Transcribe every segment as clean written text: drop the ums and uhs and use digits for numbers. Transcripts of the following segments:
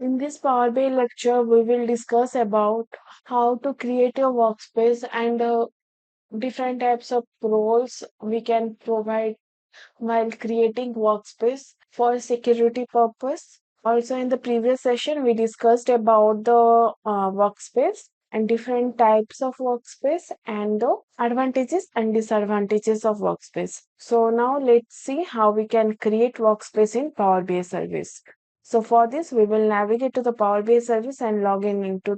In this Power BI lecture, we will discuss about how to create a workspace and different types of roles we can provide while creating workspace for security purpose. Also, in the previous session, we discussed about the workspace and different types of workspace and the advantages and disadvantages of workspace. So now let's see how we can create workspace in Power BI service. So for this, we will navigate to the Power BI service and log in into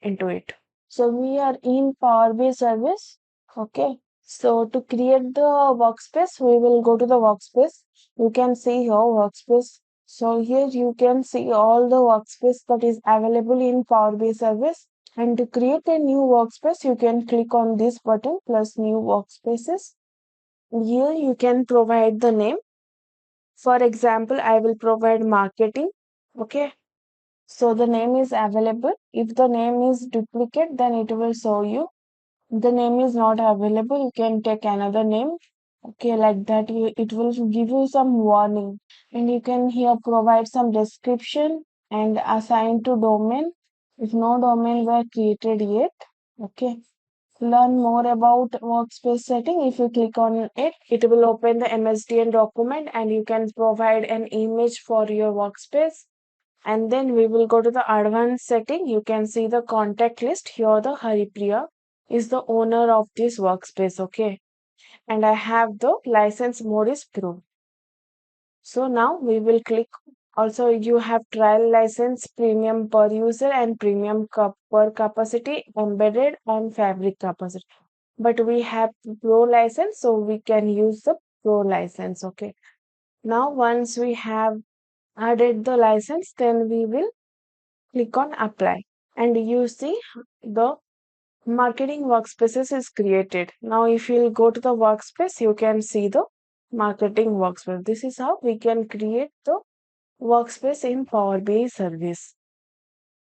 into it. So we are in Power BI service. Okay. So to create the workspace, we will go to the workspace. You can see here workspace. So here you can see all the workspace that is available in Power BI service. And to create a new workspace, you can click on this button plus new workspaces. Here you can provide the name. For example, I will provide marketing. Okay. So the name is available. If the name is duplicate, then it will show you. The name is not available, you can take another name. Okay, like that, it will give you some warning. And you can here provide some description and assign to domain if no domain were created yet. Okay. Learn more about workspace setting. If you click on it, it will open the MSDN document and you can provide an image for your workspace. And then we will go to the advanced setting. You can see the contact list. Here the Haripriya is the owner of this workspace. Okay. And I have the license mode is pro. So now we will click. Also, you have trial license, premium per user and premium per capacity, embedded and fabric capacity. But we have pro license, so we can use the pro license. Okay. Now once we have added the license, then we will click on apply and you see the marketing workspaces is created. Now if you go to the workspace, you can see the marketing workspace. This is how we can create the workspace in Power BI service.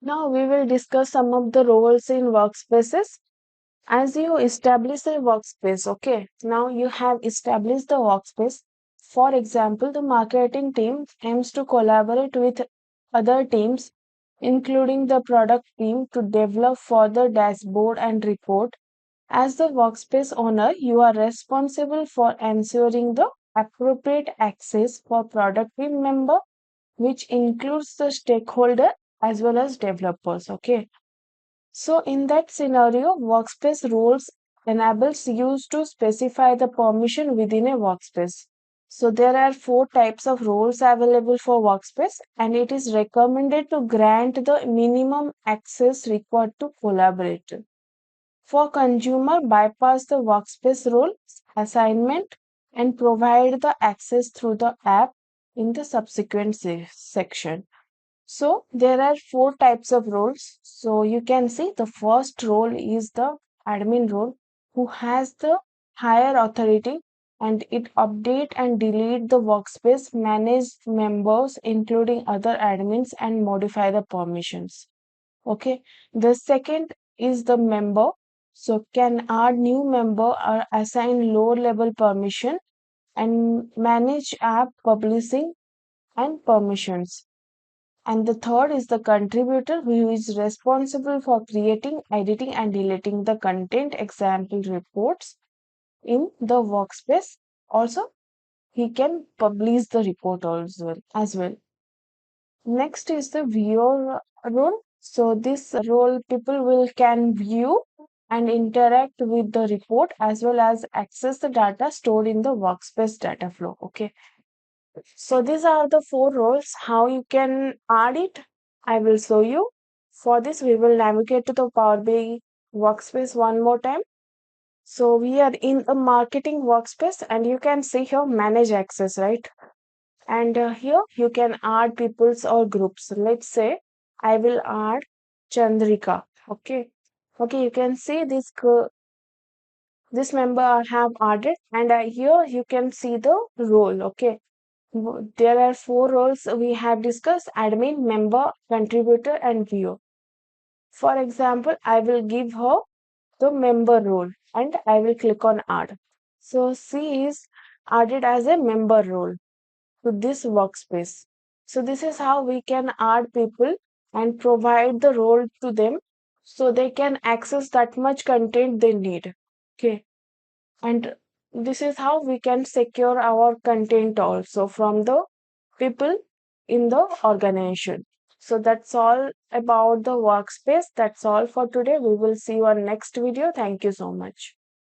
Now we will discuss some of the roles in workspaces. As you establish a workspace, okay, now you have established the workspace. For example, the marketing team aims to collaborate with other teams, including the product team, to develop further dashboard and report. As the workspace owner, you are responsible for ensuring the appropriate access for product team member, which includes the stakeholder as well as developers. Okay. So in that scenario, workspace rules enables you to specify the permission within a workspace. So there are four types of roles available for workspace and it is recommended to grant the minimum access required to collaborate. For consumer, bypass the workspace role assignment and provide the access through the app in the subsequent section. So there are four types of roles. So you can see the first role is the admin role who has the higher authority and it update and delete the workspace, manage members including other admins and modify the permissions. Okay. The second is the member. So can add new member or assign low level permission and manage app publishing and permissions. And the third is the contributor who is responsible for creating, editing, and deleting the content example reports in the workspace. Also, he can publish the report as well. Next is the viewer role. So this role people will can view and interact with the report as well as access the data stored in the workspace data flow. Okay. So these are the four roles. How you can add it, I will show you. For this, we will navigate to the Power BI workspace one more time. So we are in a marketing workspace and you can see here manage access, right? And here you can add peoples or groups. Let's say I will add Chandrika. Okay. Okay, you can see this member I have added and here you can see the role. Okay. There are four roles we have discussed: admin, member, contributor, and viewer. For example, I will give her the member role and I will click on add. So she is added as a member role to this workspace. So this is how we can add people and provide the role to them so they can access that much content they need. Okay. And this is how we can secure our content also from the people in the organization. So that's all about the workspace. That's all for today. We will see you on next video. Thank you so much.